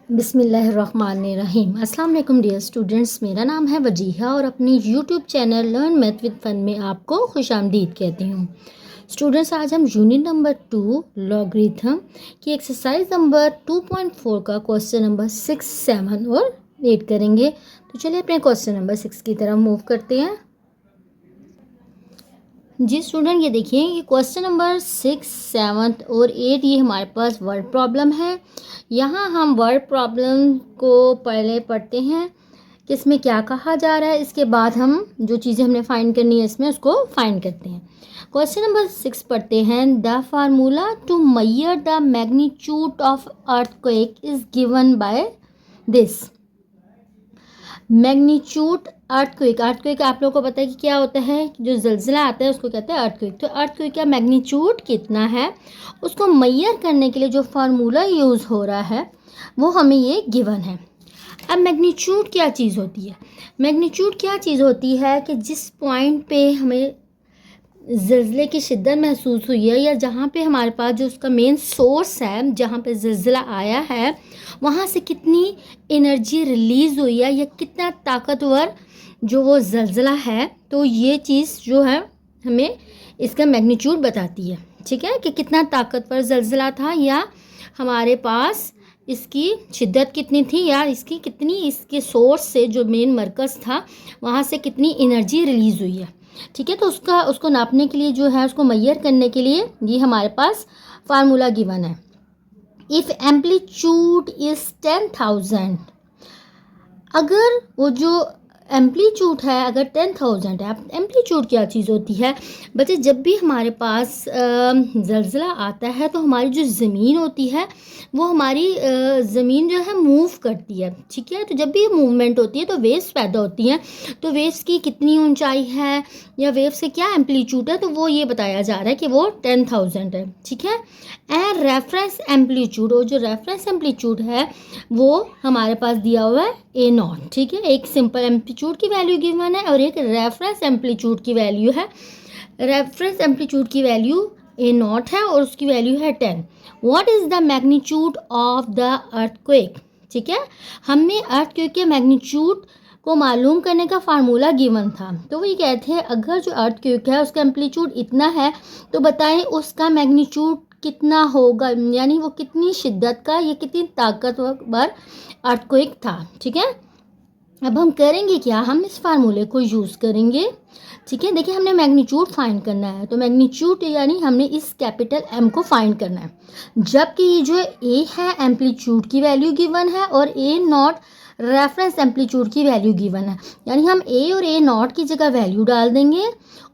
बिस्मिल्लाहिर्रहमानिर्रहीम। अस्सलाम वालेकुम डियर स्टूडेंट्स, मेरा नाम है वजीहा और अपनी YouTube channel learn math with fun में आपको खुशामदीद कहती हूँ। स्टूडेंट्स, आज हम यूनिट नंबर 2 लॉगरिथम की एक्सरसाइज नंबर 2.4 का क्वेश्चन नंबर 6, 7 और 8 करेंगे। तो चलिए अपने क्वेश्चन नंबर 6 की तरफ मूव करते हैं। जी स्टूडेंट, ये देखिए, ये क्वेश्चन नंबर 6, 7 और 8 ये हमारे पास वर्ड प्रॉब्लम है। यहाँ हम वर्ड प्रॉब्लम को पहले पढ़ते हैं कि इसमें क्या कहा जा रहा है, इसके बाद हम जो चीज़ें हमने फाइंड करनी है इसमें उसको फाइंड करते हैं। क्वेश्चन नंबर 6 पढ़ते हैं। The formula to measure the magnitude of earthquake is given by this. Magnitude earthquake, earthquake आप लोगों को पता है कि क्या होता है, जो जलजिला आता है उसको कहते हैं अर्थक्वेक। तो अर्थक्वेक का मैग्नीट्यूड कितना है उसको मेजर करने के लिए जो फार्मूला यूज़ हो रहा है वो हमें ये गिवन है। अब मैग्नीट्यूड क्या चीज़ होती है? मैग्नीट्यूड क्या चीज़ होती है कि जिस पॉइंट पे हमें ज़लज़ले की शिद्दत महसूस हुई है, या जहाँ पे हमारे पास जो उसका मेन सोर्स है जहाँ पे ज़लज़ला आया है वहाँ से कितनी एनर्जी रिलीज़ हुई है या कितना ताकतवर जो वो ज़लज़ला है, तो ये चीज़ जो है हमें इसका मैग्नीट्यूड बताती है। ठीक है, कि कितना ताकतवर ज़लज़ला था, या हमारे पास इसकी शिद्दत कितनी थी, या इसकी कितनी इसके सोर्स से जो मेन मरकज़ था वहाँ से कितनी एनर्जी रिलीज़ हुई है। ठीक है, तो उसको नापने के लिए जो है, उसको मेजर करने के लिए ये हमारे पास फार्मूला गिवन है। इफ़ एम्पलीट्यूड इज़ 10,000, अगर वो जो एम्पलीट्यूड है अगर 10,000 है। अब एम्पलीट्यूड क्या चीज़ होती है बच्चे? जब भी हमारे पास ज़लज़ला आता है तो हमारी जो ज़मीन होती है वो हमारी ज़मीन जो है मूव करती है। ठीक है, तो जब भी मूवमेंट होती है तो वेव्स पैदा होती हैं। तो वेव्स की कितनी ऊंचाई है या वेव्स से क्या एम्पलीट्यूड है, तो वो ये बताया जा रहा है कि वो 10,000 है। ठीक है, एंड रेफरेंस एम्पलीट्यूड, और जो रेफरेंस एम्पलीट्यूड है वो हमारे पास दिया हुआ है A0। ठीक है, एक सिंपल एम्पलीट्यूड की वैल्यू गिवन है और एक रेफरेंस एम्पलीट्यूड की वैल्यू है। रेफरेंस एम्पलीट्यूड की वैल्यू A0 है और उसकी वैल्यू है 10। What is the magnitude of the earthquake? ठीक है, हमने अर्थक्वेक के मैग्नीट्यूड को मालूम करने का फार्मूला गिवन था। तो वही कहते हैं अगर जो अर्थक्वेक है उसका एम्पलीट्यूड इतना है तो बताएं उसका मैग्नीट्यूड कितना होगा, यानी वो कितनी शिद्दत का या कितनी ताकतवर अर्थक्वेक था। ठीक है, अब हम करेंगे क्या, हम इस फार्मूले को यूज़ करेंगे। ठीक है, देखिए हमने मैग्नीट्यूड फाइंड करना है, तो मैग्नीट्यूड यानी हमने इस कैपिटल M को फाइंड करना है। जबकि ये जो A है एम्पलीट्यूड की वैल्यू गिवन है और A0 रेफरेंस एम्पलीट्यूड की वैल्यू गिवन है, यानी हम A और A0 की जगह वैल्यू डाल देंगे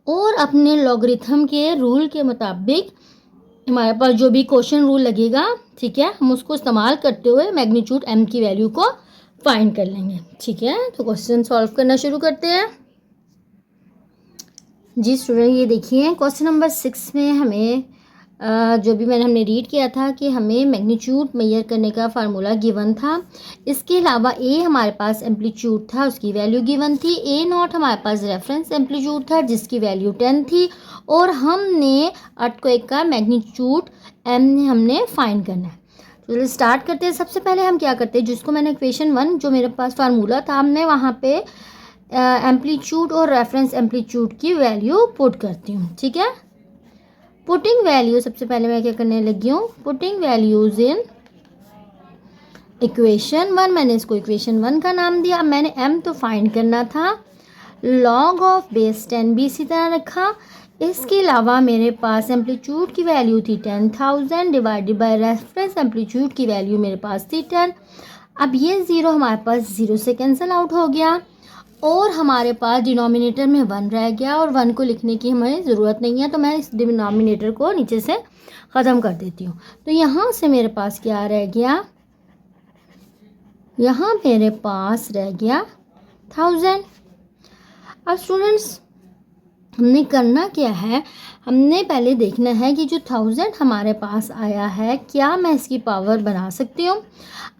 और अपने लॉगरिथम के रूल के मुताबिक हमारे पास जो भी क्वेश्चन रूल लगेगा, ठीक है, हम उसको इस्तेमाल करते हुए मैग्नीट्यूड M की वैल्यू को फाइंड कर लेंगे। ठीक है, तो क्वेश्चन सॉल्व करना शुरू करते हैं। जी स्टूडेंट, ये देखिए क्वेश्चन नंबर 6 में हमें जो भी हमने रीड किया था कि हमें मैग्नीट्यूड मेजर करने का फार्मूला गिवन था। इसके अलावा A हमारे पास एम्पलीट्यूड था, उसकी वैल्यू गिवन थी। A0 हमारे पास रेफरेंस एम्पलीट्यूड था जिसकी वैल्यू 10 थी, और हमने अर्थक्वेक का मैग्नीट्यूड M हमने फाइंड करना है। तो स्टार्ट करते हैं। सबसे पहले हम क्या करते हैं, जिसको मैंने इक्वेशन 1 जो मेरे पास फार्मूला था हमने वहाँ पे एम्पलीट्यूड और रेफरेंस एम्पलीट्यूड की वैल्यू पुट करती हूँ। ठीक है, पुटिंग वैल्यू, सबसे पहले मैं क्या करने लगी हूँ, पुटिंग वैल्यूज इन इक्वेशन 1। मैंने इसको इक्वेशन 1 का नाम दिया। अब मैंने M तो फाइंड करना था, लॉग ऑफ बेस 10 भी इसी तरह रखा। इसके अलावा मेरे पास एम्पलीट्यूड की वैल्यू थी 10,000 डिवाइडेड बाय रेफरेंस एम्पलीट्यूड की वैल्यू मेरे पास थी 10। अब ये ज़ीरो हमारे पास ज़ीरो से कैंसिल आउट हो गया और हमारे पास डिनोमिनेटर में 1 रह गया, और 1 को लिखने की हमें ज़रूरत नहीं है, तो मैं इस डिनोमिनेटर को नीचे से ख़त्म कर देती हूँ। तो यहाँ से मेरे पास क्या रह गया, यहाँ मेरे पास रह गया 1000। अब स्टूडेंट्स, हमने करना क्या है, हमने पहले देखना है कि जो 1000 हमारे पास आया है क्या मैं इसकी पावर बना सकती हूँ।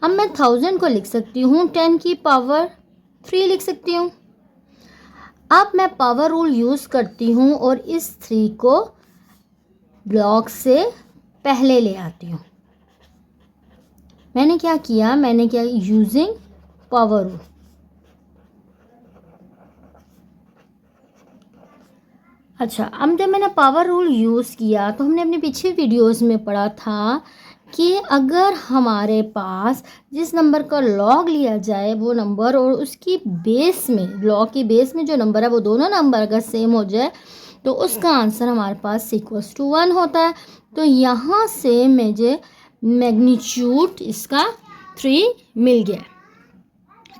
अब मैं 1000 को लिख सकती हूँ 10 की पावर 3 लिख सकती हूँ। अब मैं पावर रूल यूज़ करती हूँ और इस 3 को ब्लॉक से पहले ले आती हूँ। मैंने क्या किया, यूजिंग पावर रूल। अच्छा, अब जब मैंने पावर रूल यूज़ किया तो हमने अपने पीछे वीडियोस में पढ़ा था कि अगर हमारे पास जिस नंबर का लॉग लिया जाए वो नंबर और उसकी बेस में, लॉग की बेस में जो नंबर है वो दोनों नंबर अगर सेम हो जाए तो उसका आंसर हमारे पास इक्वल्स टू 1 होता है। तो यहाँ से मुझे मैग्नीट्यूड इसका 3 मिल गया।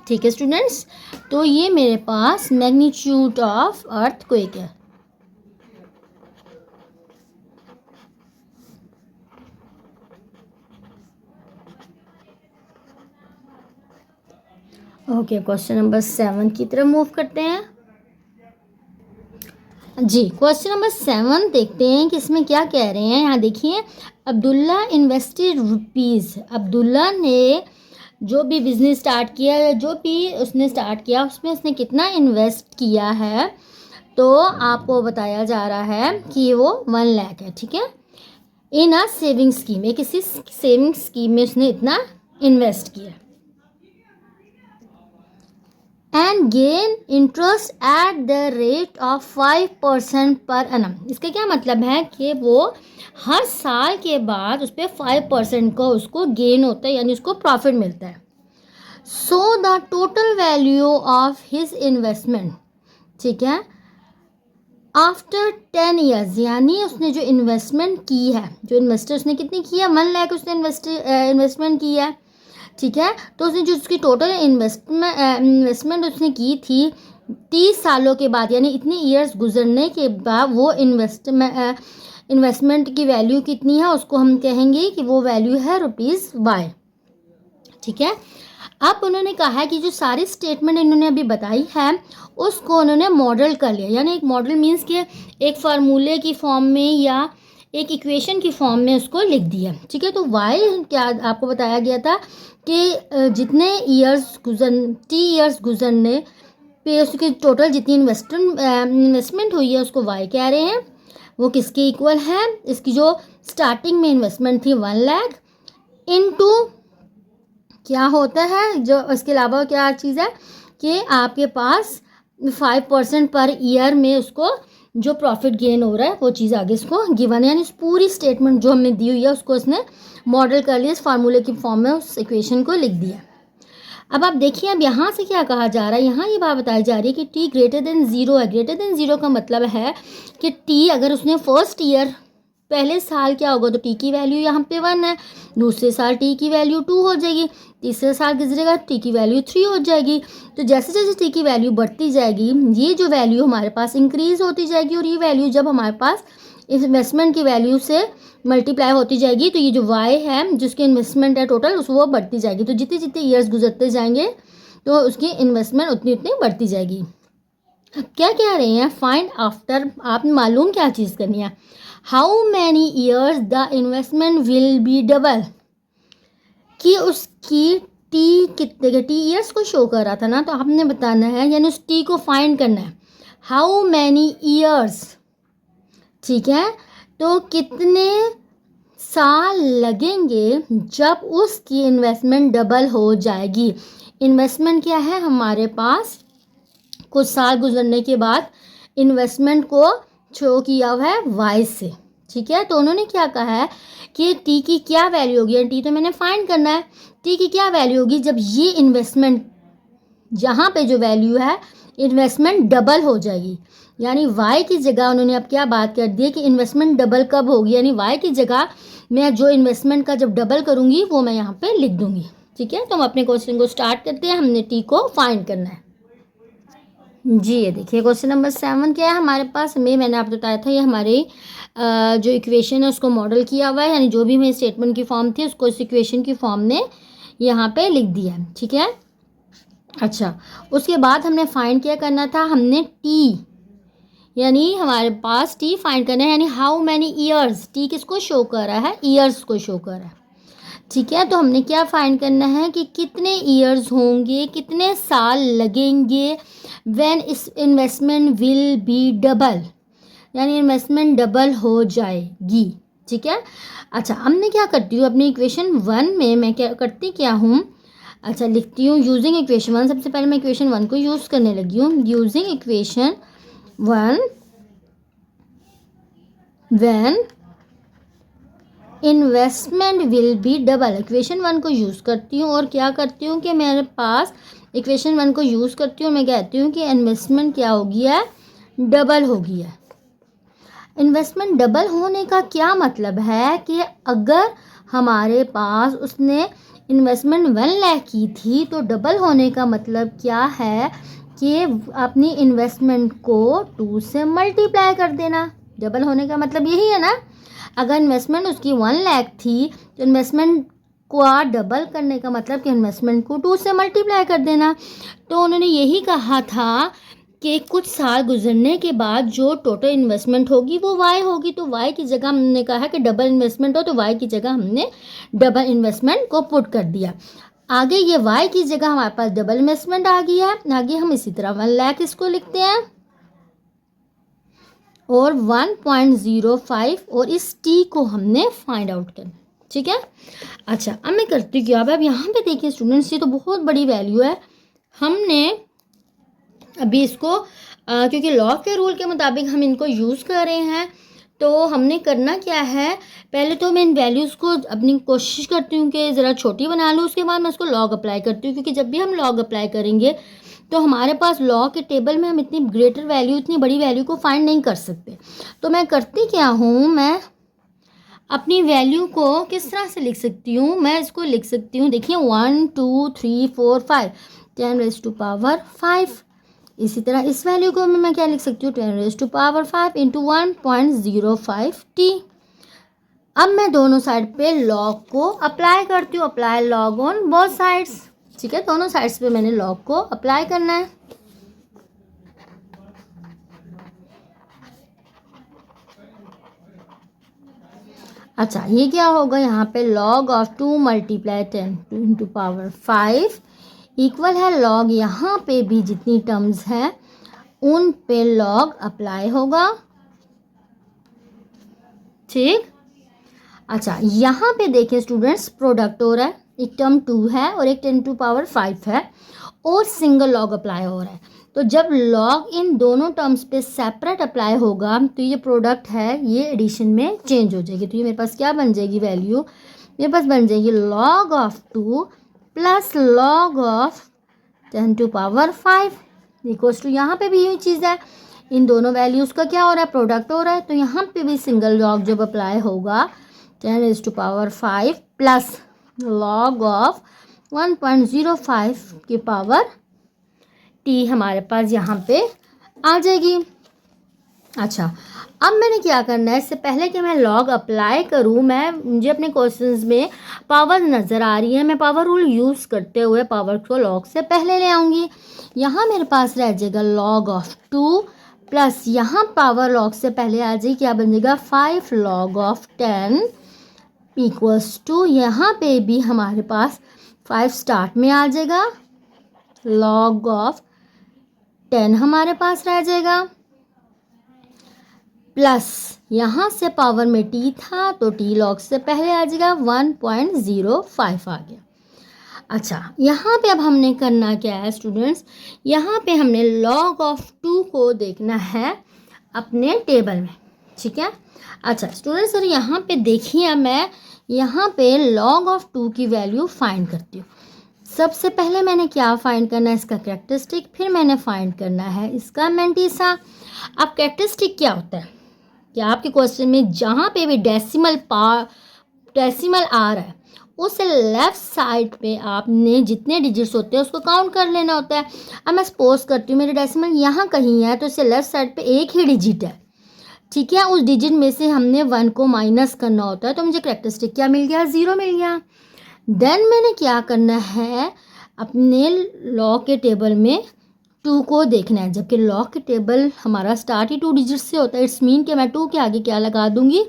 ठीक है स्टूडेंट्स, तो ये मेरे पास मैग्नीट्यूड ऑफ अर्थक्वेक है। ओके, क्वेश्चन नंबर 7 की तरफ मूव करते हैं। जी, क्वेश्चन नंबर 7 देखते हैं कि इसमें क्या कह रहे हैं। यहाँ देखिए, अब्दुल्ला इन्वेस्टेड रुपीज़। अब्दुल्ला ने जो भी बिजनेस स्टार्ट किया या जो भी उसने स्टार्ट किया उसमें उसने कितना इन्वेस्ट किया है, तो आपको बताया जा रहा है कि वो 1 लाख है। ठीक है, इन अ सेविंग स्कीम, एक किसी सेविंग स्कीम में उसने इतना इन्वेस्ट किया। And gain interest at the rate of 5% per annum. इसका क्या मतलब है कि वो हर साल के बाद उस पर 5% का उसको गेन होता है, यानी उसको प्रॉफिट मिलता है। So the total value of his investment, ठीक है, आफ्टर 10 ईयर्स, यानी उसने जो इन्वेस्टमेंट की है, जो इन्वेस्टर उसने कितनी की है, 1 लाख उसने इन्वेस्टमेंट की है। ठीक है, तो उसने जो उसकी टोटल इन्वेस्टमेंट उसने की थी 30 सालों के बाद, यानी इतने ईयर्स गुजरने के बाद वो इन्वेस्टमेंट की वैल्यू कितनी है, उसको हम कहेंगे कि वो वैल्यू है ₹Y। ठीक है, अब उन्होंने कहा है कि जो सारी स्टेटमेंट इन्होंने अभी बताई है उसको उन्होंने मॉडल कर लिया, यानी एक मॉडल मीन्स कि एक फार्मूले की फॉर्म में या एक इक्वेशन की फॉर्म में उसको लिख दिया। ठीक है, तो वाई क्या आपको बताया गया था कि जितने ईयर्स गुजरने पे उसकी टोटल जितनी इन्वेस्टमेंट हुई है उसको वाई कह रहे हैं। वो किसके इक्वल है, इसकी जो स्टार्टिंग में इन्वेस्टमेंट थी 1 लाख इनटू क्या होता है, जो इसके अलावा क्या चीज़ है कि आपके पास 5% पर ईयर में उसको जो प्रॉफिट गेन हो रहा है वो चीज़ आगे इसको गिवन है, यानी इस पूरी स्टेटमेंट जो हमने दी हुई है उसको इसने मॉडल कर लिया, इस फार्मूले की फॉर्म में उस इक्वेशन को लिख दिया। अब आप देखिए, अब यहाँ से क्या कहा जा रहा है, यहाँ ये बात बताई जा रही है कि टी ग्रेटर देन 0 है। ग्रेटर देन 0 का मतलब है कि टी अगर उसने फर्स्ट ईयर पहले साल क्या होगा तो टी की वैल्यू यहाँ पे 1 है, दूसरे साल टी की वैल्यू 2 हो जाएगी, तीसरे साल गुजरेगा टी की वैल्यू 3 हो जाएगी। तो जैसे जैसे टी की वैल्यू बढ़ती जाएगी ये जो वैल्यू हमारे पास इंक्रीज होती जाएगी, और ये वैल्यू जब हमारे पास इन्वेस्टमेंट की वैल्यू से मल्टीप्लाई होती जाएगी तो ये जो वाई है जिसकी इन्वेस्टमेंट है टोटल उस वो बढ़ती जाएगी। तो जितने जितने ईयर्स गुजरते जाएंगे तो उसकी इन्वेस्टमेंट उतनी उतनी बढ़ती जाएगी। अब क्या कह रहे हैं, फाइंड आफ्टर, आपने मालूम क्या चीज़ करनी है, how many years the investment will be double, कि उसकी टी कितने के टी ईयर्स को शो कर रहा था ना, तो आपने बताना है यानी उस टी को फाइंड करना है, हाउ मैनी ईयर्स। ठीक है, तो कितने साल लगेंगे जब उसकी इन्वेस्टमेंट डबल हो जाएगी। इन्वेस्टमेंट क्या है हमारे पास, कुछ साल गुजरने के बाद इन्वेस्टमेंट को शो किया हुआ है वाई से। ठीक है, तो उन्होंने क्या कहा है कि टी की क्या वैल्यू होगी, टी तो मैंने फाइंड करना है, टी की क्या वैल्यू होगी जब ये इन्वेस्टमेंट जहाँ पे जो वैल्यू है इन्वेस्टमेंट डबल हो जाएगी। यानी वाई की जगह उन्होंने अब क्या बात कर दी है कि इन्वेस्टमेंट डबल कब होगी, यानी वाई की जगह मैं जो इन्वेस्टमेंट का जब डबल करूँगी वो मैं यहाँ पे लिख दूँगी। ठीक है, तो हम अपने क्वेश्चन को स्टार्ट करते हैं, हमने टी को फाइंड करना है। जी, ये देखिए क्वेश्चन नंबर 7 क्या है हमारे पास, मैंने आपको बताया था ये हमारे जो इक्वेशन है उसको मॉडल किया हुआ है, यानी जो भी मेरी स्टेटमेंट की फॉर्म थी उसको इस इक्वेशन की फॉर्म में यहाँ पे लिख दिया है। ठीक है, अच्छा, उसके बाद हमने फाइंड क्या करना था, हमने टी यानी हमारे पास टी फाइंड करना है, यानी हाउ मैनी ईयर्स, टी किसको शो कर रहा है, ईयर्स को शो कर रहा है। ठीक है, तो हमने क्या फाइंड करना है कि कितने ईयर्स होंगे, कितने साल लगेंगे, व्हेन इस इन्वेस्टमेंट विल बी डबल, यानी इन्वेस्टमेंट डबल हो जाएगी। ठीक है। अच्छा, अब मैं क्या करती हूँ अपनी इक्वेशन 1 में मैं क्या हूँ, अच्छा लिखती हूँ यूजिंग इक्वेशन 1। सबसे पहले मैं इक्वेशन 1 को यूज़ करने लगी हूँ। Using equation 1 when investment will be double. Equation 1 को यूज़ करती हूँ और क्या करती हूँ कि मेरे पास इक्वेशन 1 को यूज़ करती हूँ, मैं कहती हूँ कि इन्वेस्टमेंट क्या हो गया है, डबल हो गया है। इन्वेस्टमेंट डबल होने का क्या मतलब है कि अगर हमारे पास उसने इन्वेस्टमेंट 1 लाख की थी तो डबल होने का मतलब क्या है कि अपनी इन्वेस्टमेंट को 2 से मल्टीप्लाई कर देना। डबल होने का मतलब यही है ना। अगर इन्वेस्टमेंट उसकी 1 लाख थी तो इन्वेस्टमेंट को डबल करने का मतलब कि इन्वेस्टमेंट को 2 से मल्टीप्लाई कर देना। तो उन्होंने यही कहा था कि कुछ साल गुजरने के बाद जो टोटल इन्वेस्टमेंट होगी वो वाई होगी। तो वाई की जगह हमने कहा कि डबल इन्वेस्टमेंट हो, तो वाई की जगह हमने डबल इन्वेस्टमेंट को पुट कर दिया। आगे ये वाई की जगह हमारे पास डबल इन्वेस्टमेंट आ गई है। आगे हम इसी तरह 1 लाख इसको लिखते हैं और 1.05 और इस टी को हमने फाइंड आउट करना, ठीक है। अच्छा, अब मैं करती हूँ क्या, अब यहाँ पे देखिए स्टूडेंट्स, ये तो बहुत बड़ी वैल्यू है। हमने अभी इसको क्योंकि लॉ के रूल के मुताबिक हम इनको यूज़ कर रहे हैं, तो हमने करना क्या है, पहले तो मैं इन वैल्यूज़ को अपनी कोशिश करती हूँ कि ज़रा छोटी बना लूँ, उसके बाद मैं उसको लॉग अप्लाई करती हूँ, क्योंकि जब भी हम लॉग अप्लाई करेंगे तो हमारे पास लॉ के टेबल में हम इतनी ग्रेटर वैल्यू, इतनी बड़ी वैल्यू को फाइंड नहीं कर सकते। तो मैं करती क्या हूँ, मैं अपनी वैल्यू को किस तरह से लिख सकती हूँ, मैं इसको लिख सकती हूँ, देखिए 1 2 3 4 5 10⁻5। इसी तरह इस वैल्यू को मैं क्या लिख सकती हूँ, 10⁻5 इंटू 1.05 टी। अब मैं दोनों साइड पे लॉग को अप्लाई करती हूँ, apply log on both sides, ठीक है। दोनों साइड्स पे मैंने लॉग को अप्लाई करना है। अच्छा, ये क्या होगा, यहाँ पे log of 2 multiply 10 into power 5 equal है लॉग, यहाँ पे भी जितनी टर्म्स हैं उन पे लॉग अप्लाई होगा, ठीक। अच्छा, यहाँ पे देखें स्टूडेंट्स, प्रोडक्ट हो रहा है, एक टर्म 2 है और एक 10 टू पावर 5 है और सिंगल लॉग अप्लाई हो रहा है। तो जब लॉग इन दोनों टर्म्स पे सेपरेट अप्लाई होगा तो ये प्रोडक्ट है ये एडिशन में चेंज हो जाएगी। तो ये मेरे पास क्या बन जाएगी वैल्यू, मेरे पास बन जाएगी log of 2 plus log of 10 to power 5 equals to, यहाँ पे भी यही चीज़ है, इन दोनों वैल्यूज़ का क्या हो रहा है, प्रोडक्ट हो रहा है। तो यहाँ पे भी सिंगल लॉग जब अप्लाई होगा 10 to power 5 plus log of 1.05 की पावर टी हमारे पास यहाँ पे आ जाएगी। अच्छा, अब मैंने क्या करना है, इससे पहले कि मैं लॉग अप्लाई करूँ, मुझे अपने क्वेश्चंस में पावर नज़र आ रही है, मैं पावर रूल यूज़ करते हुए पावर को लॉग से पहले ले आऊँगी। यहाँ मेरे पास रह जाएगा लॉग ऑफ 2 प्लस यहाँ पावर लॉग से पहले आ जाएगी, क्या बन जाएगा 5 लॉग ऑफ 10 इक्वल्स टू, यहाँ पे भी हमारे पास 5 स्टार्ट में आ जाएगा, लॉग ऑफ 10 हमारे पास रह जाएगा प्लस यहाँ से पावर में टी था तो टी लॉग से पहले आ जाएगा 1.05 आ गया। अच्छा, यहाँ पे अब हमने करना क्या है स्टूडेंट्स, यहाँ पे हमने लॉग ऑफ 2 को देखना है अपने टेबल में, ठीक है। अच्छा स्टूडेंट्स, सर यहाँ पे देखिए, अब मैं यहाँ पे लॉग ऑफ 2 की वैल्यू फाइंड करती हूँ। सबसे पहले मैंने क्या फाइंड करना है, इसका कैरेक्टरिस्टिक, फिर मैंने फाइंड करना है इसका मैंटीसा। अब कैरेक्टरिस्टिक क्या होता है कि आपके क्वेश्चन में जहाँ पे भी डेसिमल आ रहा है उस लेफ़्ट साइड पे आपने जितने डिजिट्स होते हैं उसको काउंट कर लेना होता है। अब मैं सपोज करती हूँ मेरे डेसिमल यहाँ कहीं है तो इससे लेफ़्ट साइड पे एक ही डिजिट है, ठीक है। उस डिजिट में से हमने 1 को माइनस करना होता है, तो मुझे कैरेक्टरिस्टिक क्या मिल गया, 0 मिल गया। देन मैंने क्या करना है, अपने लॉ के टेबल में 2 को देखना है, जबकि लॉ के टेबल हमारा स्टार्ट ही 2 डिजिट से होता है। इट्स मीन कि मैं 2 के आगे क्या लगा दूंगी,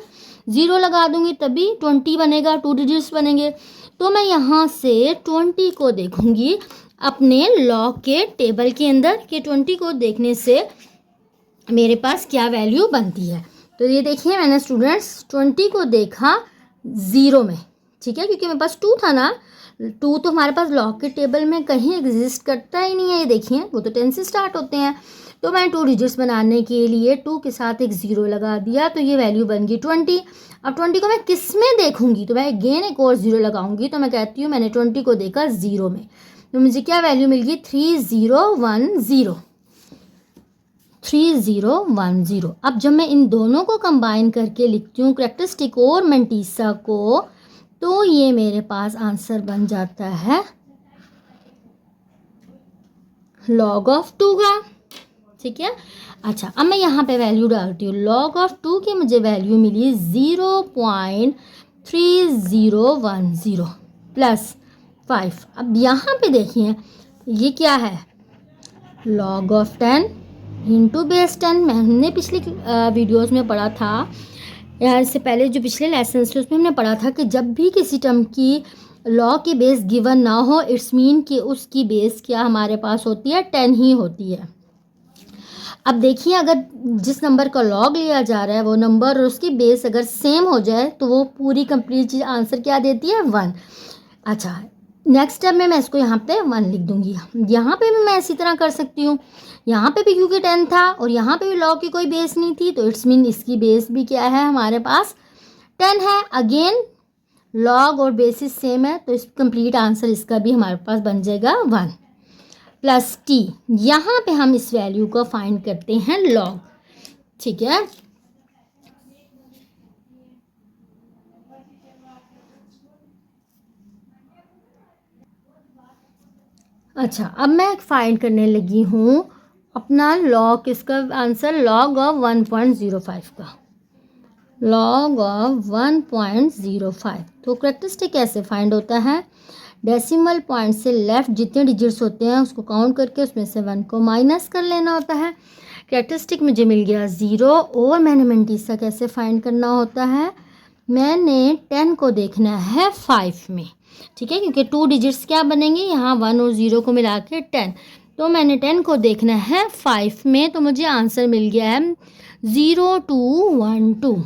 0 लगा दूंगी, तभी 20 बनेगा, 2 डिजिट्स बनेंगे। तो मैं यहाँ से 20 को देखूंगी अपने लॉ के टेबल के अंदर कि 20 को देखने से मेरे पास क्या वैल्यू बनती है। तो ये देखिए मैंने स्टूडेंट्स 20 को देखा 0 में, ठीक है, क्योंकि मेरे पास 2 था ना, 2 तो हमारे पास लॉग के टेबल में कहीं एग्जिस्ट करता ही नहीं है। ये देखिए वो तो 10 से स्टार्ट होते हैं। तो मैंने 2 डिजिट्स बनाने के लिए 2 के साथ एक 0 लगा दिया, तो ये वैल्यू बन गई 20। अब 20 को मैं किस में देखूंगी, तो मैं अगेन एक और 0 लगाऊंगी। तो मैं कहती हूँ मैंने 20 को देखा 0 में, तो मुझे क्या वैल्यू मिल गई 3010। 3010। अब जब मैं इन दोनों को कंबाइन करके लिखती हूँ कैरेक्टरिस्टिक और मेंटिसा को, तो ये मेरे पास आंसर बन जाता है log ऑफ 2 का, ठीक है। अच्छा, अब मैं यहाँ पे वैल्यू डालती हूँ। log ऑफ 2 की मुझे वैल्यू मिली 0.3010 प्लस 5। अब यहाँ पे देखिए ये क्या है, log ऑफ 10 इंटू बेस 10। हमने पिछली वीडियोस में पढ़ा था, या इससे पहले जो पिछले लेसन थे उसमें हमने पढ़ा था कि जब भी किसी टर्म की लॉ की बेस गिवन ना हो, इट्स मीन कि उसकी बेस क्या हमारे पास होती है, 10 ही होती है। अब देखिए अगर जिस नंबर का लॉग लिया जा रहा है वो नंबर और उसकी बेस अगर सेम हो जाए तो वो पूरी कंप्लीट चीज़ आंसर क्या देती है, 1। अच्छा, नेक्स्ट स्टेप में मैं इसको यहाँ पे 1 लिख दूंगी। यहाँ पे भी मैं इसी तरह कर सकती हूँ। यहाँ पे भी क्योंकि 10 था और यहाँ पे भी लॉग की कोई बेस नहीं थी, तो इट्स मीन इसकी बेस भी क्या है, हमारे पास 10 है। अगेन लॉग और बेसिस सेम है, तो इस कंप्लीट आंसर इसका भी हमारे पास बन जाएगा 1 प्लस t। यहाँ पे हम इस वैल्यू को फाइंड करते हैं लॉग, ठीक है। अच्छा, अब मैं फाइंड करने लगी हूँ अपना लॉग, किसका आंसर, लॉग ऑफ 1.05 का, लॉग ऑफ 1.05। तो कैरेक्टरिस्टिक कैसे फाइंड होता है, डेसिमल पॉइंट से लेफ्ट जितने डिजिट्स होते हैं उसको काउंट करके उसमें से 1 को माइनस कर लेना होता है। कैरेक्टरिस्टिक मुझे मिल गया 0। और मैंने मेंटिसा कैसे फाइंड करना होता है, मैंने 10 को देखना है 5 में, ठीक है, क्योंकि 2 डिजिट्स क्या बनेंगे यहाँ 1 और 0 को मिला के 10। तो मैंने 10 को देखना है 5 में, तो मुझे आंसर मिल गया है 0212।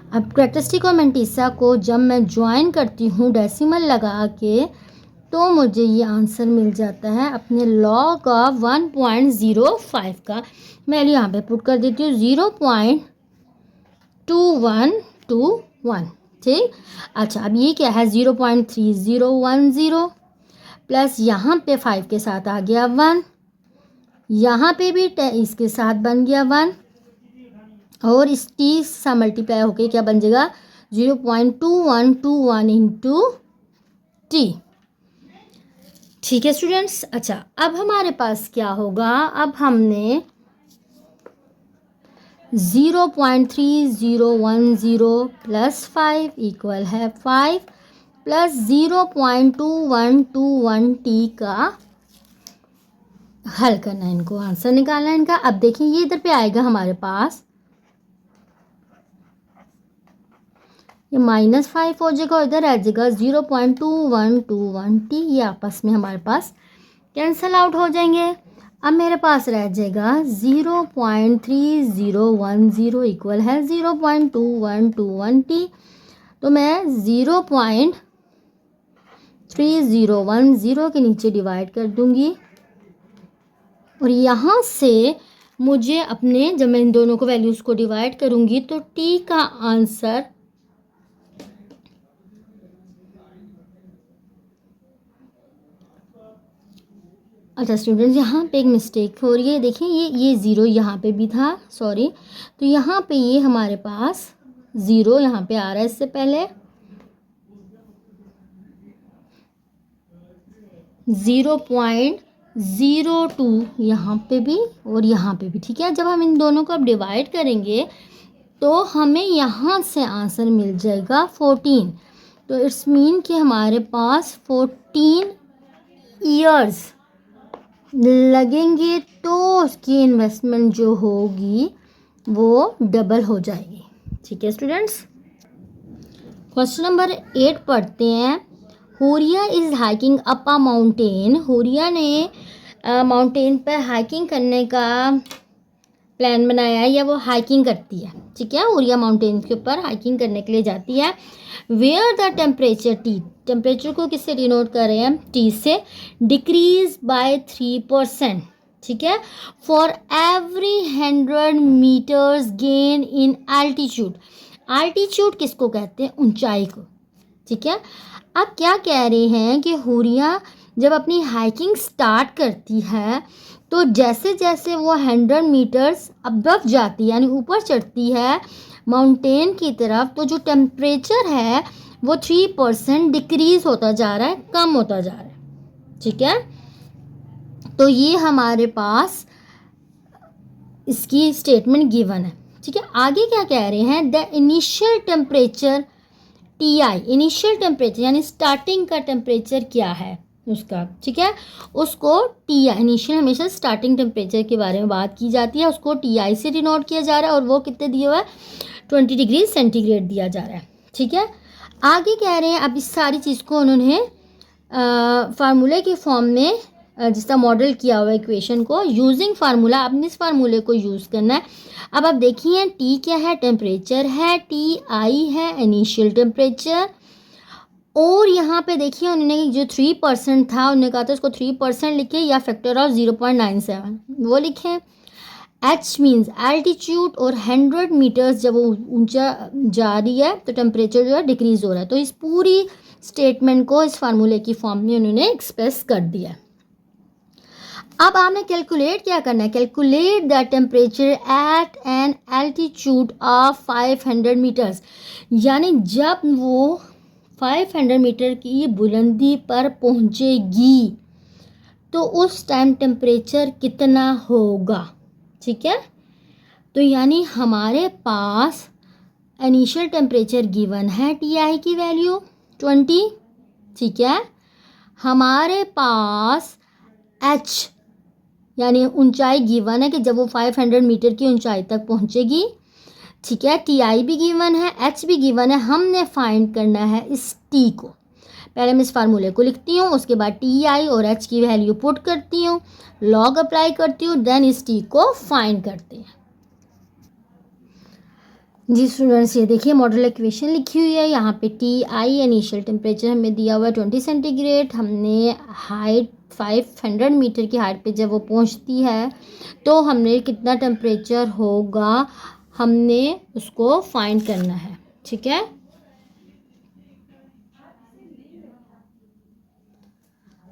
अब कैरेक्टरिस्टिक और मेंटिसा को जब मैं ज्वाइन करती हूँ डेसिमल लगा के, तो मुझे ये आंसर मिल जाता है अपने लॉग ऑफ 1.05 का। वैल्यू यहाँ पे पुट कर देती हूँ 0.2121, ठीक। अच्छा, अब ये क्या है 0.3010 प्लस यहाँ पे 5 के साथ आ गया 1, यहाँ पे भी इसके साथ बन गया 1, और इस t सा मल्टीप्लाई होके क्या बन जाएगा 0.2121 इंटू t, ठीक है स्टूडेंट्स। अच्छा, अब हमारे पास क्या होगा, अब हमने 0.3010 प्लस 5 इक्वल है 5 प्लस 0.2121 t का हल करना है, इनको आंसर निकालना है इनका। अब देखिए ये इधर पे आएगा हमारे पास, ये -5 हो जाएगा, इधर आ जाएगा 0.2121 t, ये आपस में हमारे पास कैंसल आउट हो जाएंगे। अब मेरे पास रह जाएगा 0.3010 इक्वल है 0.2121 t। तो मैं 0.3010 के नीचे डिवाइड कर दूंगी, और यहाँ से मुझे अपने, जब मैं इन दोनों को वैल्यूज़ को डिवाइड करूँगी तो t का आंसर अच्छा स्टूडेंट्स, यहाँ पे एक मिस्टेक हो रही है, देखिए ये 0 यहाँ पे भी था, सॉरी। तो यहाँ पे ये हमारे पास 0 यहाँ पे आ रहा है, इससे पहले 0.02 यहाँ पे भी और यहाँ पे भी, ठीक है। जब हम इन दोनों को अब डिवाइड करेंगे तो हमें यहाँ से आंसर मिल जाएगा 14। तो इट्स मीन कि हमारे पास 14 ईयर्स लगेंगे, तो उसकी इन्वेस्टमेंट जो होगी वो डबल हो जाएगी, ठीक है स्टूडेंट्स। क्वेश्चन नंबर 8 पढ़ते हैं। Huriya is hiking up a mountain. Huriya ने माउंटेन पर हाइकिंग करने का प्लान बनाया है या वो हाइकिंग करती है, ठीक है, ओरिया माउंटेन्स के ऊपर हाइकिंग करने के लिए जाती है। Where the temperature T, temperature को किससे डिनोट कर रहे हैं, टी से, डिक्रीज बाय 3%, ठीक है, for every 100 metres gain in altitude. Altitude किसको कहते हैं, ऊंचाई को, ठीक है। अब क्या कह रहे हैं कि हुरिया जब अपनी हाइकिंग स्टार्ट करती है तो जैसे जैसे वो 100 मीटर्स अबव जाती है यानी ऊपर चढ़ती है माउंटेन की तरफ, तो जो टेम्परेचर है वो 3% डिक्रीज होता जा रहा है, कम होता जा रहा है, ठीक है। तो ये हमारे पास इसकी स्टेटमेंट गिवन है, ठीक है। आगे क्या कह रहे हैं, the initial temperature T I, initial temperature यानी स्टार्टिंग का टेम्परेचर क्या है उसका, ठीक है, उसको टी आई, इनिशियल हमेशा स्टार्टिंग टेम्परेचर के बारे में बात की जाती है, उसको टी आई से डिनोट किया जा रहा है और वो कितने दिया हुआ है, 20 डिग्री सेंटीग्रेड दिया जा रहा है, ठीक है। आगे कह रहे हैं अब इस सारी चीज़ को उन्होंने फार्मूले के फॉर्म में जिसका मॉडल किया हुआ इक्वेशन को यूजिंग फार्मूला, आपने इस फार्मूले को यूज़ करना है। अब आप देखिए टी क्या है, टेम्परेचर है, टी आई है इनिशियल टेम्परेचर, और यहाँ पे देखिए उन्होंने जो 3% था उन्होंने कहा था उसको 3% लिखे या फैक्टर ऑफ 0.97 वो लिखें। एच मीन्स एल्टीट्यूड, और 100 मीटर्स जब वो ऊंचा जा रही है तो टेम्परेचर जो है डिक्रीज हो रहा है। तो इस पूरी स्टेटमेंट को इस फार्मूले की फॉर्म में उन्होंने एक्सप्रेस कर दिया। अब आपने कैलकुलेट क्या करना है, calculate the temperature at an altitude of 500 metres, यानी जब वो 500 मीटर की बुलंदी पर पहुंचेगी तो उस टाइम टेम्परेचर कितना होगा, ठीक है। तो यानी हमारे पास इनिशियल टेम्परेचर गिवन है टी आई की वैल्यू 20, ठीक है। हमारे पास एच यानी ऊंचाई गिवन है कि जब वो 500 मीटर की ऊंचाई तक पहुंचेगी, ठीक है। टी आई भी गिवन है, एच भी गिवन है, हमने फाइंड करना है इस टी को। पहले मैं इस फार्मूले को लिखती हूँ, उसके बाद टी आई और एच की वैल्यू पुट करती हूँ, लॉग अप्लाई करती हूँ, देन इस टी को फाइंड करते हैं। जी स्टूडेंट्स, ये देखिए मॉडल इक्वेशन लिखी हुई है यहाँ पे। टी आई इनिशियल टेम्परेचर हमें दिया हुआ है 20 सेंटीग्रेड, हमने हाइट 500 मीटर की हाइट पे जब वो पहुँचती है तो हमने कितना टेम्परेचर होगा हमने उसको फाइंड करना है, ठीक है।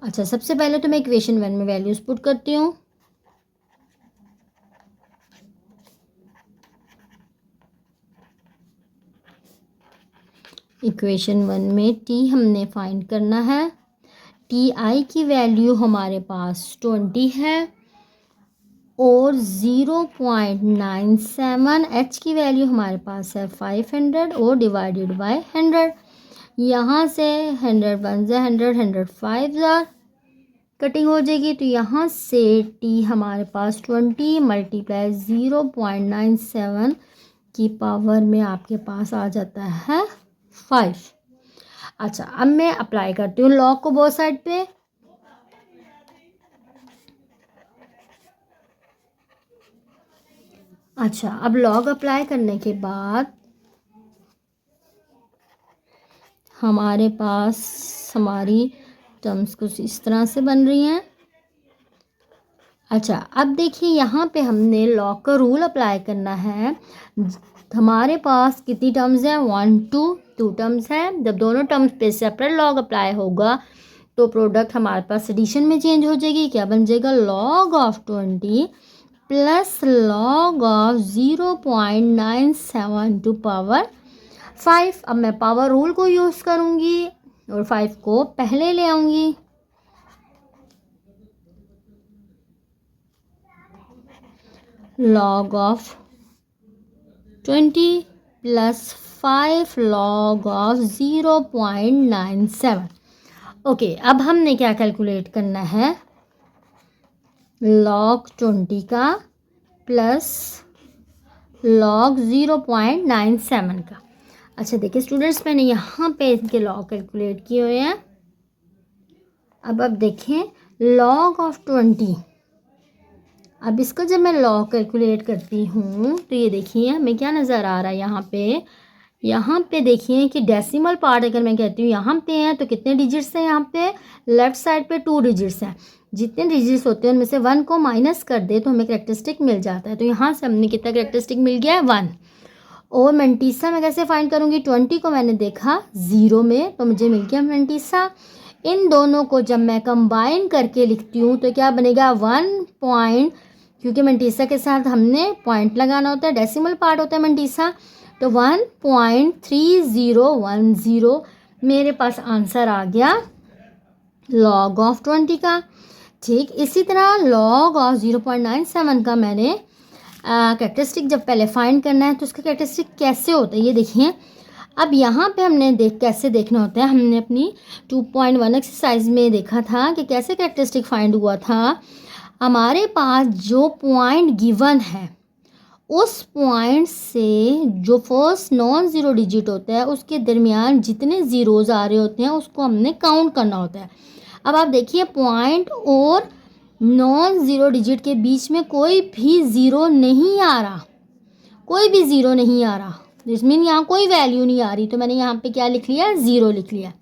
अच्छा, सबसे पहले तो मैं इक्वेशन 1 में वैल्यूज पुट करती हूँ। इक्वेशन 1 में टी हमने फाइंड करना है, टी आई की वैल्यू हमारे पास 20 है और 0.97, एच की वैल्यू हमारे पास है 500 और डिवाइडेड बाय 100। यहाँ से 100 बन जाए 100 5,000 कटिंग हो जाएगी, तो यहाँ से टी हमारे पास 20 मल्टीप्लाई 0.97 की पावर में आपके पास आ जाता है 5। अच्छा, अब मैं अप्लाई करती हूँ लॉग को बोथ साइड पे। अच्छा, अब लॉग अप्लाई करने के बाद हमारे पास हमारी टर्म्स कुछ इस तरह से बन रही हैं। अच्छा, अब देखिए यहाँ पे हमने लॉग का रूल अप्लाई करना है। हमारे पास कितनी टर्म्स हैं, 1 2 टर्म्स हैं। जब दोनों टर्म्स पे सेपरेट लॉग अप्लाई होगा तो प्रोडक्ट हमारे पास एडिशन में चेंज हो जाएगी। क्या बन जाएगा, log of 20 plus log of 0.97 to power 5। अब मैं पावर रूल को यूज़ करूँगी और 5 को पहले ले आऊँगी। Log of 20 plus 5 log of 0.97। Okay, अब हमने क्या कैलकुलेट करना है, लॉग 20 का प्लस लॉग 0.97 का। अच्छा देखिए स्टूडेंट्स, मैंने यहाँ पे इनके लॉग कैलकुलेट किए हुए हैं। अब देखें लॉग ऑफ 20, अब इसका जब मैं लॉग कैलकुलेट करती हूँ तो ये देखिए हमें क्या नज़र आ रहा है यहाँ पे देखिए कि डेसिमल पार्ट अगर मैं कहती हूँ यहाँ पे है तो कितने डिजिट्स हैं, यहाँ पे लेफ़्ट साइड पे 2 डिजिट्स हैं। जितने डिजिट्स होते हैं उनमें से 1 को माइनस कर दे तो हमें कैरेक्टरिस्टिक मिल जाता है। तो यहाँ से हमने कितना कैरेक्टरिस्टिक मिल गया है 1। और मैंटीसा मैं कैसे फाइंड करूँगी, 20 को मैंने देखा 0 में तो मुझे मिल गया मैंटीसा। इन दोनों को जब मैं कंबाइन करके लिखती हूँ तो क्या बनेगा 1 पॉइंट, क्योंकि मैंटीसा के साथ हमने पॉइंट लगाना होता है, डेसिमल पार्ट होता है मैंटीसा, तो 1.3010 मेरे पास आंसर आ गया लॉग ऑफ 20 का। ठीक इसी तरह लॉग ऑफ 0.97 का मैंने कैरेक्टरिस्टिक जब पहले फाइंड करना है तो उसका कैरेक्टरिस्टिक कैसे होता है ये देखिए। अब यहाँ पे हमने कैसे देखना होता है, हमने अपनी 2.1 एक्सरसाइज में देखा था कि कैसे कैरेक्टरिस्टिक फाइंड हुआ था। हमारे पास जो पॉइंट गिवन है उस पॉइंट से जो फर्स्ट नॉन ज़ीरो डिजिट होता है उसके दरमियान जितने ज़ीरोज़ आ रहे होते हैं उसको हमने काउंट करना होता है। अब आप देखिए पॉइंट और नॉन ज़ीरो डिजिट के बीच में कोई भी ज़ीरो नहीं आ रहा, कोई भी ज़ीरो नहीं आ रहा, दिस मीन यहाँ कोई वैल्यू नहीं आ रही। तो मैंने यहाँ पे क्या लिख लिया, 0 लिख लिया।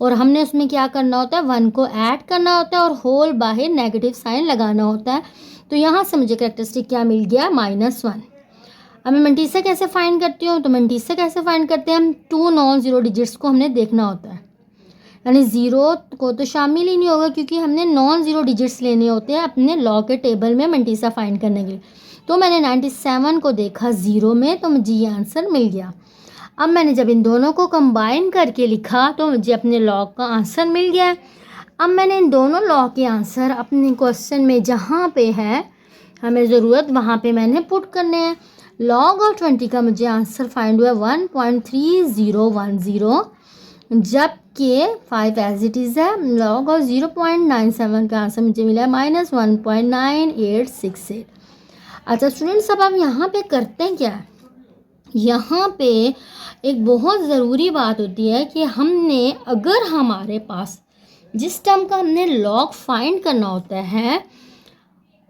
और हमने उसमें क्या करना होता है, 1 को ऐड करना होता है और होल बाहर नेगेटिव साइन लगाना होता है। तो यहाँ से मुझे कैरेक्टरिस्टिक क्या मिल गया, -1। अब मैं मैंटीसा कैसे फाइंड करती हूँ, तो मैंटीसा कैसे फाइंड करते हैं हम, 2 नॉन ज़ीरो डिजिट्स को हमने देखना होता है, यानी ज़ीरो को तो शामिल ही नहीं होगा क्योंकि हमने नॉन ज़ीरो डिजिट्स लेने होते हैं अपने लॉग के टेबल में मैंटीसा फाइंड करने के लिए। तो मैंने 97 को देखा 0 में तो मुझे ये आंसर मिल गया। अब मैंने जब इन दोनों को कंबाइन करके लिखा तो मुझे अपने लॉग का आंसर मिल गया। अब मैंने इन दोनों लॉग के आंसर अपने क्वेश्चन में जहाँ पे है हमें ज़रूरत वहाँ पे मैंने पुट करने हैं। लॉग ऑफ 20 का मुझे आंसर फाइंड हुआ 1.3010, जबकि 5 एज इट इज़ है। लॉग ऑफ 0.97 का आंसर मुझे मिला है -1.9868। अच्छा स्टूडेंट्स, अब हम यहाँ पे करते हैं क्या, यहाँ पे एक बहुत ज़रूरी बात होती है कि हमने अगर हमारे पास जिस टर्म का हमने लॉग फाइंड करना होता है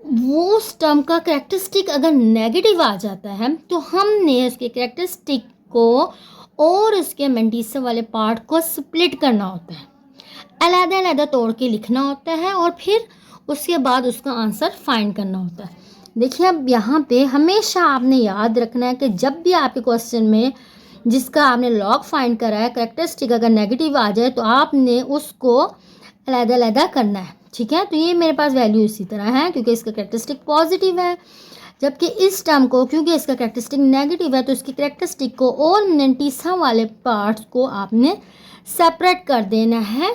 वो उस टर्म का कैरेक्टरिस्टिक अगर नेगेटिव आ जाता है तो हमने उसके कैरेक्टरिस्टिक को और उसके मैंटीसा वाले पार्ट को स्प्लिट करना होता है, अलग-अलग तोड़ के लिखना होता है और फिर उसके बाद उसका आंसर फाइंड करना होता है। देखिए अब यहाँ पे हमेशा आपने याद रखना है कि जब भी आपके क्वेश्चन में जिसका आपने लॉग फाइंड करा है कैरेक्टरिस्टिक अगर नेगेटिव आ जाए तो आपने उसको अलग-अलग करना है, ठीक है। तो ये मेरे पास वैल्यू इसी तरह है क्योंकि इसका कैरेक्टरिस्टिक पॉजिटिव है, जबकि इस टर्म को क्योंकि इसका कैरेक्टरिस्टिक नेगेटिव है तो इसकी कैरेक्टरिस्टिक को और मैंटीसा वाले पार्ट्स को आपने सेपरेट कर देना है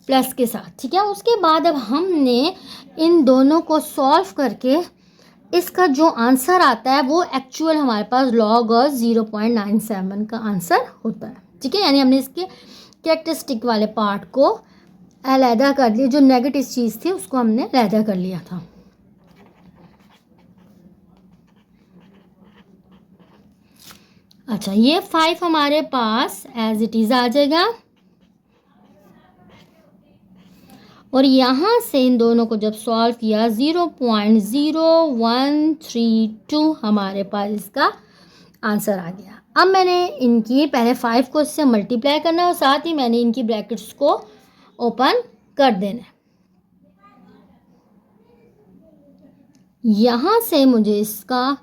प्लस के साथ, ठीक है। उसके बाद अब हमने इन दोनों को सॉल्व करके इसका जो आंसर आता है वो एक्चुअल हमारे पास लॉग और 0.97 का आंसर होता है, ठीक है। यानी हमने इसके कैरेक्टरिस्टिक वाले पार्ट को अलहदा कर लिया, जो नेगेटिव चीज़ थी उसको हमने अलहदा कर लिया था। अच्छा ये 5 हमारे पास एज इट इज़ आ जाएगा और यहाँ से इन दोनों को जब सॉल्व किया 0.0132 हमारे पास इसका आंसर आ गया। अब मैंने इनकी पहले 5 को इससे मल्टीप्लाई करना है और साथ ही मैंने इनकी ब्रैकेट्स को ओपन कर देना है। यहाँ से मुझे इसका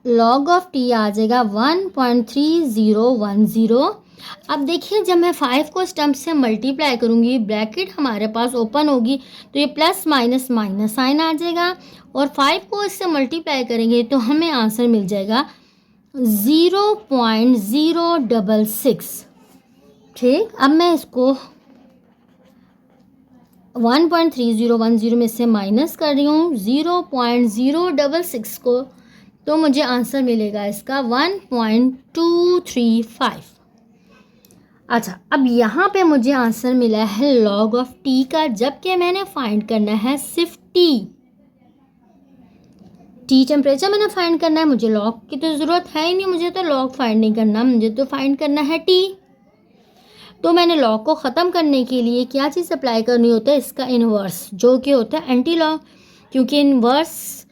लॉग ऑफ टी आ जाएगा 1.3010। अब देखिए जब मैं 5 को इस टर्म से मल्टीप्लाई करूँगी ब्रैकेट हमारे पास ओपन होगी तो ये प्लस माइनस माइनस साइन आ जाएगा और 5 को इससे मल्टीप्लाई करेंगे तो हमें आंसर मिल जाएगा 0.066, ठीक। अब मैं इसको 1.3010 में से माइनस कर रही हूँ 0.066 को, तो मुझे आंसर मिलेगा इसका 1.235। अच्छा अब यहाँ पे मुझे आंसर मिला है लॉग ऑफ टी का, जबकि मैंने फाइंड करना है सिर्फ टी टेम्परेचर मैंने फाइंड करना है, मुझे लॉग की तो ज़रूरत है ही नहीं, मुझे तो लॉग फाइंड नहीं करना, मुझे तो फाइंड करना है टी। तो मैंने लॉग को ख़त्म करने के लिए क्या चीज़ अप्लाई करनी होता है, इसका इन्वर्स जो कि होता है एंटी लॉग। क्योंकि इनवर्स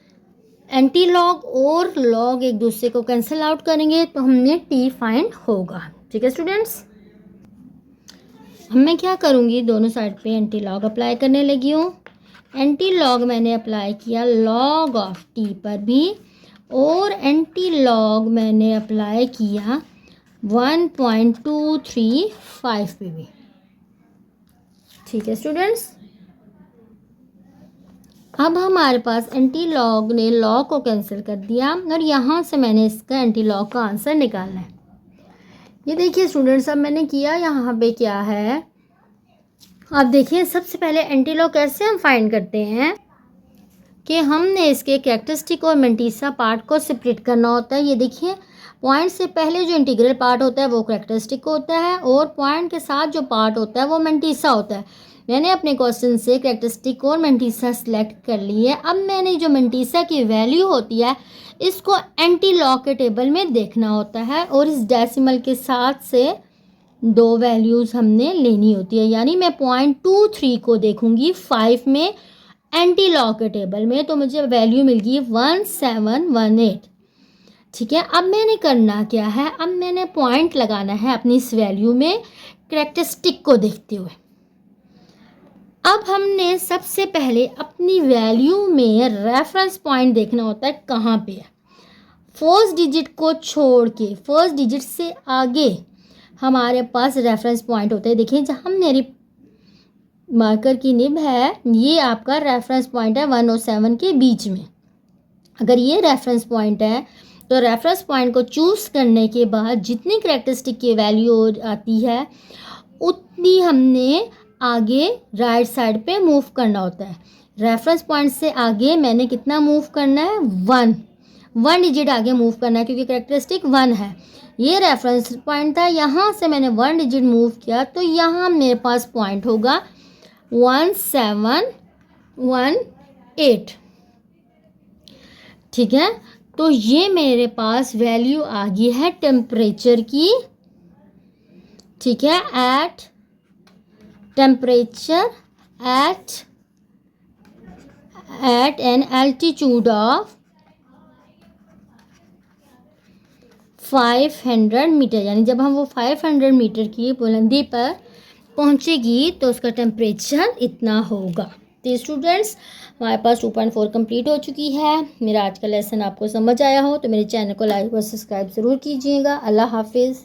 एंटी लॉग और लॉग एक दूसरे को कैंसिल आउट करेंगे तो हमने टी फाइंड होगा। ठीक है स्टूडेंट्स, मैं क्या करूँगी, दोनों साइड पे एंटी लॉग अप्लाई करने लगी हूँ। एंटी लॉग मैंने अप्लाई किया लॉग ऑफ टी पर भी, और एंटी लॉग मैंने अप्लाई किया 1.235 पे भी। ठीक है स्टूडेंट्स, अब हमारे पास एंटी लॉग ने लॉग को कैंसिल कर दिया और यहाँ से मैंने इसका एंटी लॉग का आंसर निकालना है। ये देखिए स्टूडेंट्स, अब मैंने किया यहाँ पे क्या है, आप देखिए सबसे पहले एंटी लॉग कैसे हम फाइंड करते हैं कि हमने इसके कैरेक्टरिस्टिक और मेंटिसा पार्ट को सेपरेट करना होता है। ये देखिए पॉइंट से पहले जो इंटीग्रल पार्ट होता है वो कैरेक्टरिस्टिक होता है और पॉइंट के साथ जो पार्ट होता है वो मेंटिसा होता है। मैंने अपने क्वेश्चन से कैरेक्टरिस्टिक और मेंटिसा सिलेक्ट कर ली है। अब मैंने जो मेंटिसा की वैल्यू होती है इसको एंटी लॉग के टेबल में देखना होता है और इस डेसिमल के साथ से 2 वैल्यूज़ हमने लेनी होती है। यानी मैं 0.23 को देखूंगी 5 में एंटी लॉग के टेबल में, तो मुझे वैल्यू मिल गई 1718। ठीक है, अब मैंने करना क्या है, अब मैंने पॉइंट लगाना है अपनी इस वैल्यू में कैरेक्टरिस्टिक को देखते हुए। अब हमने सबसे पहले अपनी वैल्यू में रेफरेंस पॉइंट देखना होता है कहाँ पे है। फर्स्ट डिजिट को छोड़ के फर्स्ट डिजिट से आगे हमारे पास रेफरेंस पॉइंट होता है। देखिए जहाँ मेरी मार्कर की निब है ये आपका रेफरेंस पॉइंट है 107 के बीच में। अगर ये रेफरेंस पॉइंट है तो रेफरेंस पॉइंट को चूज़ करने के बाद जितनी कैरेक्टरिस्टिक की वैल्यू आती है उतनी हमने आगे राइट साइड पे मूव करना होता है। रेफरेंस पॉइंट से आगे मैंने कितना मूव करना है, 1 डिजिट आगे मूव करना है क्योंकि कैरेक्टरिस्टिक 1 है। ये रेफरेंस पॉइंट था, यहाँ से मैंने 1 डिजिट मूव किया तो यहाँ मेरे पास पॉइंट होगा 1718। ठीक है, तो ये मेरे पास वैल्यू आ गई है टेम्परेचर की। ठीक है, at temperature at an altitude of 500 metre, यानी जब हम वो 500 मीटर की बुलंदी पर पहुंचेगी तो उसका टेम्परेचर इतना होगा। तो स्टूडेंट्स हमारे पास 2.4 कंप्लीट हो चुकी है। मेरा आज का लेसन आपको समझ आया हो तो मेरे चैनल को लाइक और सब्सक्राइब ज़रूर कीजिएगा। अल्लाह हाफिज़।